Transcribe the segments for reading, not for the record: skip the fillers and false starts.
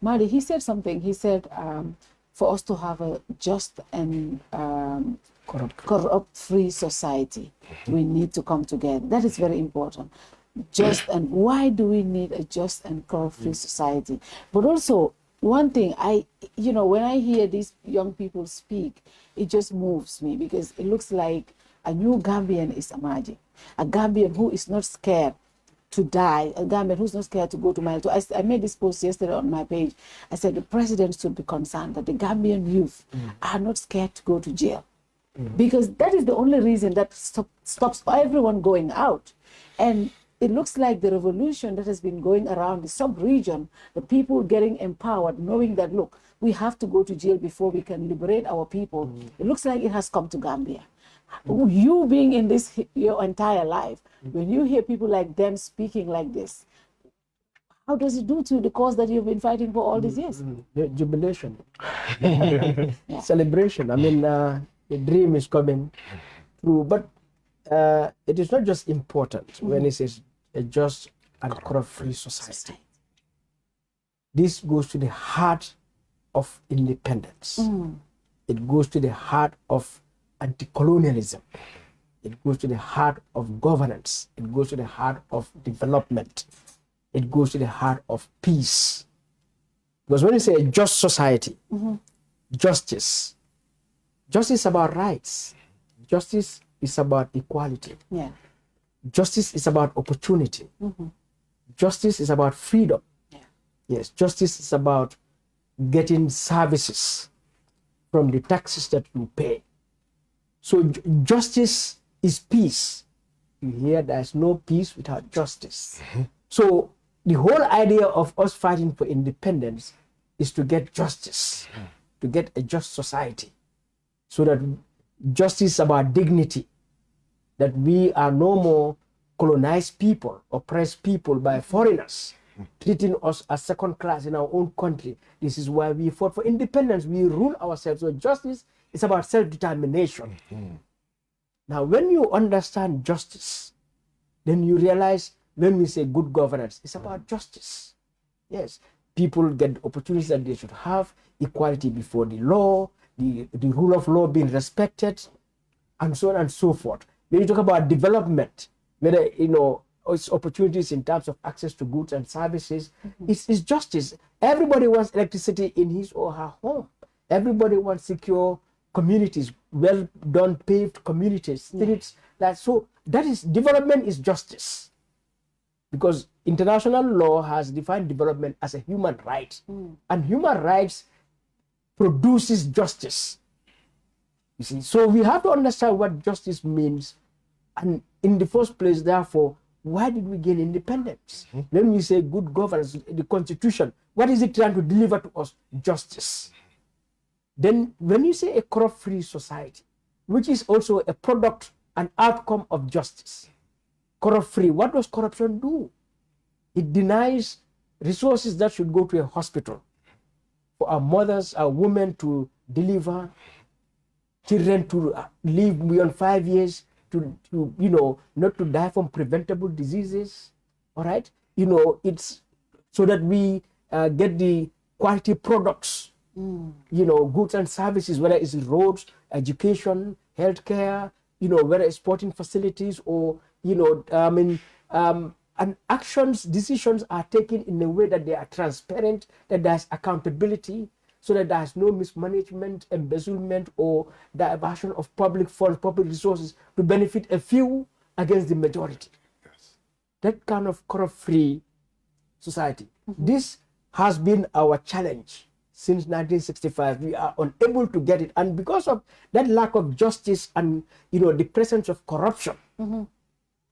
Madi, he said something. He said, for us to have a just and corrupt-free society, we need to come together. That is very important. Just and why do we need a just and corrupt-free society? But also, one thing when I hear these young people speak, it just moves me because it looks like a new Gambian is emerging, a Gambian who is not scared to die, a Gambian who's not scared to go to mile two. I made this post yesterday on my page. I said the president should be concerned that the Gambian youth are not scared to go to jail. Because that is the only reason that stops everyone going out. And it looks like the revolution that has been going around the sub-region, the people getting empowered, knowing that, look, we have to go to jail before we can liberate our people. It looks like it has come to Gambia. You being in this your entire life, when you hear people like them speaking like this, how does it do to the cause that you've been fighting for all these years? Jubilation. Celebration. I mean, the dream is coming true. But it is not just important when it says a just and corrupt-free society. This goes to the heart of independence. It goes to the heart of anti-colonialism. It goes to the heart of governance. It goes to the heart of development. It goes to the heart of peace. Because when you say a just society, justice is about rights. Justice is about equality. Yeah. Justice is about opportunity. Justice is about freedom. Yeah. Yes, justice is about getting services from the taxes that you pay. So justice is peace. You hear there's no peace without justice. So the whole idea of us fighting for independence is to get justice, to get a just society. So that justice is about dignity, that we are no more colonized people, oppressed people by foreigners, treating us as second class in our own country. This is why we fought for independence. We rule ourselves. So justice is about self-determination. Now, when you understand justice, then you realize when we say good governance, it's about justice. Yes, people get opportunities that they should have, equality before the law, the rule of law being respected, and so on and so forth. When you talk about development, whether it's opportunities in terms of access to goods and services, it's justice. Everybody wants electricity in his or her home. Everybody wants secure communities, well done paved communities, streets. So that is development is justice. Because international law has defined development as a human right. And human rights produces justice. You see, so we have to understand what justice means. And in the first place, therefore, why did we gain independence? When we say good governance, the Constitution, what is it trying to deliver to us? Justice. Then when you say a corrupt-free society, which is also a product and outcome of justice, corrupt-free, what does corruption do? It denies resources that should go to a hospital for our mothers, our women to deliver, children to live beyond 5 years, to not to die from preventable diseases. All right, it's so that we get the quality products, goods and services, whether it's roads, education, healthcare, whether it's sporting facilities or and decisions are taken in a way that they are transparent, that there's accountability, so that there's no mismanagement, embezzlement, or diversion of public funds, public resources to benefit a few against the majority. Yes. That kind of corrupt-free society. This has been our challenge since 1965. We are unable to get it, and because of that lack of justice and the presence of corruption,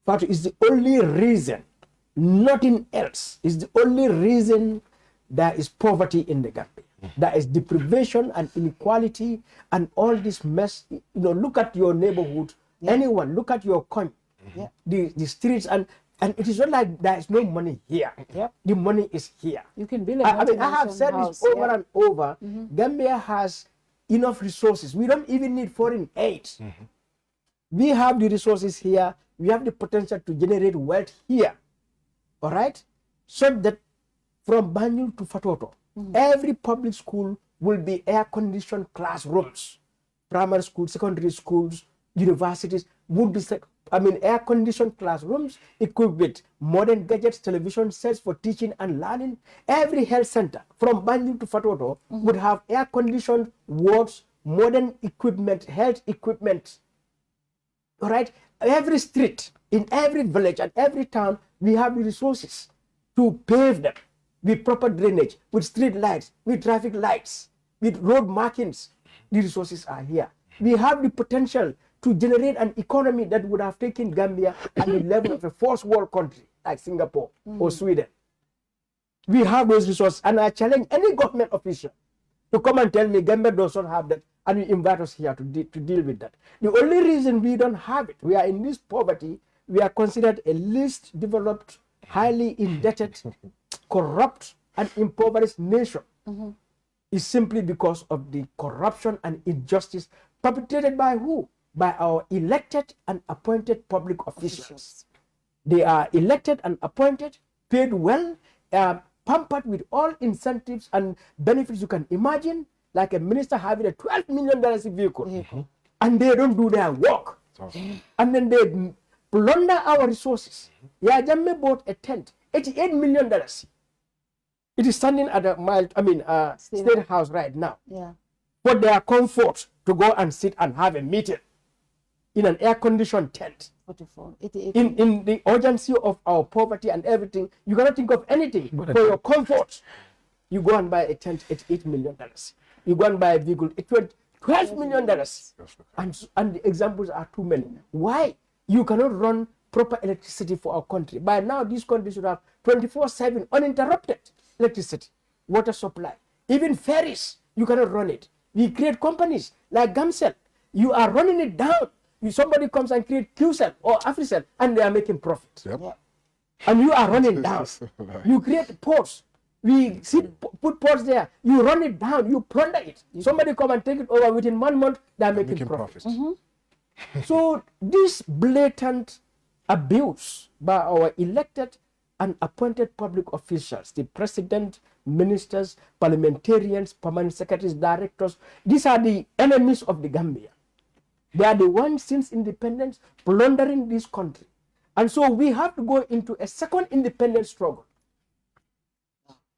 that is the only reason. Nothing else is the only reason there is poverty in the Gambia. There is deprivation and inequality and all this mess. Look at your neighborhood. Anyone, look at your coin, the streets, and it is not like there is no money here. The money is here. You can build I have said this over and over. Gambia has enough resources. We don't even need foreign aid. We have the resources here. We have the potential to generate wealth here. All right, so that from Banjul to Fatoto, Every public school will be air-conditioned classrooms. Primary schools, secondary schools, universities would be, air-conditioned classrooms equipped with modern gadgets, television sets for teaching and learning. Every health center, from Banjul to Fatoto, would have air-conditioned wards, modern equipment, health equipment. All right? Every street, in every village and every town, we have the resources to pave them with proper drainage, with street lights, with traffic lights, with road markings. The resources are here. We have the potential to generate an economy that would have taken Gambia at the level of a first world country like Singapore or Sweden. We have those resources, and I challenge any government official to come and tell me Gambia does not have that, and we invite us here to deal with that. The only reason we don't have it, we are in this poverty, we are considered a least developed, highly indebted, corrupt, and impoverished nation, is simply because of the corruption and injustice perpetrated by who? By our elected and appointed public officials. They are elected and appointed, paid well, pampered with all incentives and benefits you can imagine, like a minister having a $12 million vehicle, and they don't do their work. And then they plunder our resources. Yeah, Jammeh bought a tent, $88 million. It is standing at a state house right now. Yeah. For their comfort to go and sit and have a meeting in an air-conditioned tent. 44, 88. In the urgency of our poverty and everything, you cannot think of anything for your comfort. You go and buy a tent at $8 million. You go and buy a vehicle at $12 million. And the examples are too many. Why? You cannot run proper electricity for our country. By now, this country should have 24/7 uninterrupted electricity, water supply. Even ferries, you cannot run it. We create companies like Gamcell. You are running it down. Somebody comes and create QCell or AfriCell, and they are making profit. Yep. Yeah. And you are running down. You create ports. We put ports there. You run it down. You plunder it. Somebody come and take it over within 1 month. They are making profit. So this blatant abuse by our elected and appointed public officials, the president, ministers, parliamentarians, permanent secretaries, directors, these are the enemies of the Gambia. They are the ones since independence plundering this country. And so we have to go into a second independence struggle.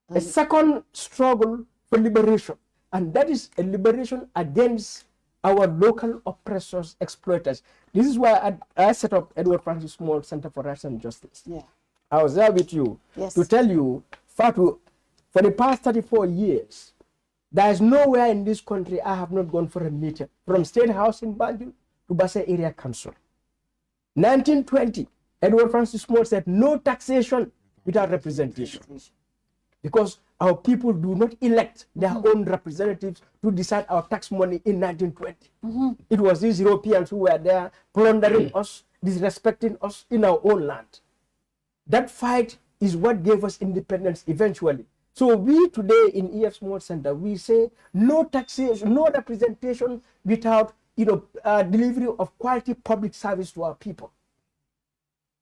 A second struggle for liberation. And that is a liberation against our local oppressors, exploiters. This is why I set up Edward Francis Small Center for Rights and Justice. Yeah. I was there with you to tell you, Fatu, for the past 34 years, there is nowhere in this country I have not gone for a meeting, from State House in Banjul to Basse Area Council. 1920, Edward Francis Small said, no taxation without representation. Because our people do not elect their own representatives to decide our tax money in 1920. It was these Europeans who were there plundering us, disrespecting us in our own land. That fight is what gave us independence eventually. So we today in EF Small Center, we say no taxation, no representation without delivery of quality public service to our people.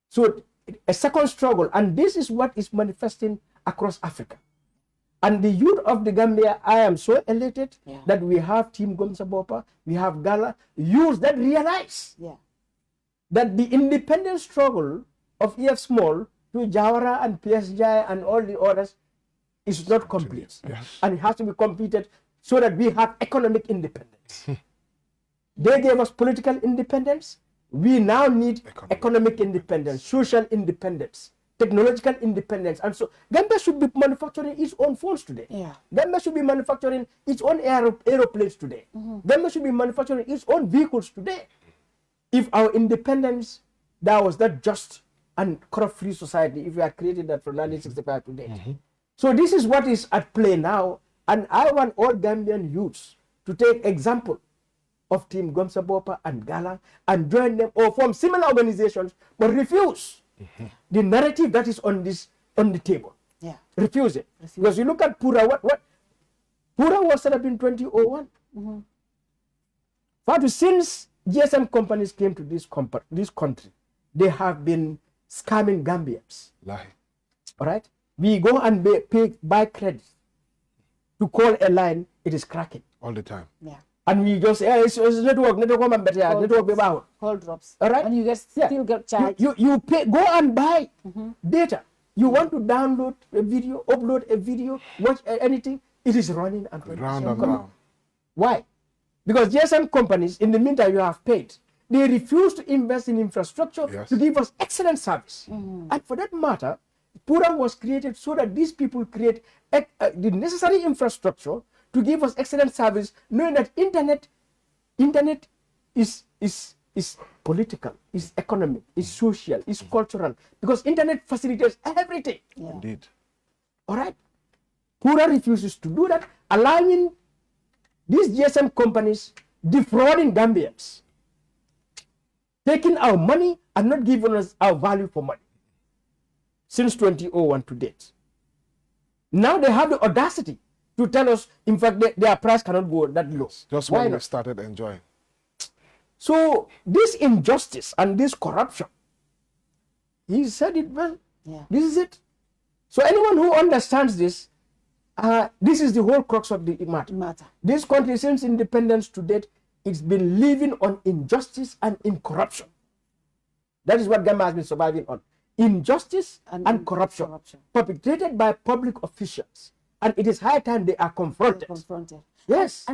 So a second struggle, and this is what is manifesting across Africa. And the youth of the Gambia, I am so elated that we have Team Gomsabopa, we have Gala, youths that realize that the independence struggle of EF Small to Jawara and PSJ and all the others is not complete. And it has to be completed so that we have economic independence. They gave us political independence. We now need economic independence, social independence, technological independence. And so Gambia should be manufacturing its own phones today. Gambia should be manufacturing its own aeroplanes today. Gambia should be manufacturing its own vehicles today. If our independence, that was that just and corrupt-free society, if we had created that from 1965 to date. So this is what is at play now, and I want all Gambian youths to take example of Team Gomsabopa and Gala and join them or form similar organizations, but refuse the narrative that is on the table. Refuse it. Because you look at Pura, what Pura was set up in 2001. Since GSM companies came to this country, they have been scamming Gambians. All right? We go and buy credit to call a line, it is cracking. All the time. Yeah. And we just say, it's network better, network about. Call drops. All right? And you get still get charged. You pay, go and buy data. You want to download a video, upload a video, watch anything, it is running and running. Round and round. Why? Because GSM companies, in the meantime you have paid, they refuse to invest in infrastructure to give us excellent service. And for that matter, Pura was created so that these people create the necessary infrastructure to give us excellent service, knowing that internet is political, is economic, is social, is cultural, because internet facilitates everything. Yeah. Indeed. All right? Pura refuses to do that, allowing these GSM companies defrauding Gambians, taking our money and not giving us our value for money since 2001 to date. Now they have the audacity to tell us, in fact, their price cannot go that low. Just Why when we not? started enjoying. So this injustice and this corruption, he said it well. Yeah. This is it. So anyone who understands this, this is the whole crux of the matter. This country, since independence to date, it's been living on injustice and in corruption. That is what Gambia has been surviving on. Injustice and corruption perpetrated by public officials. And it is high time they are confronted. Confronted. Yes.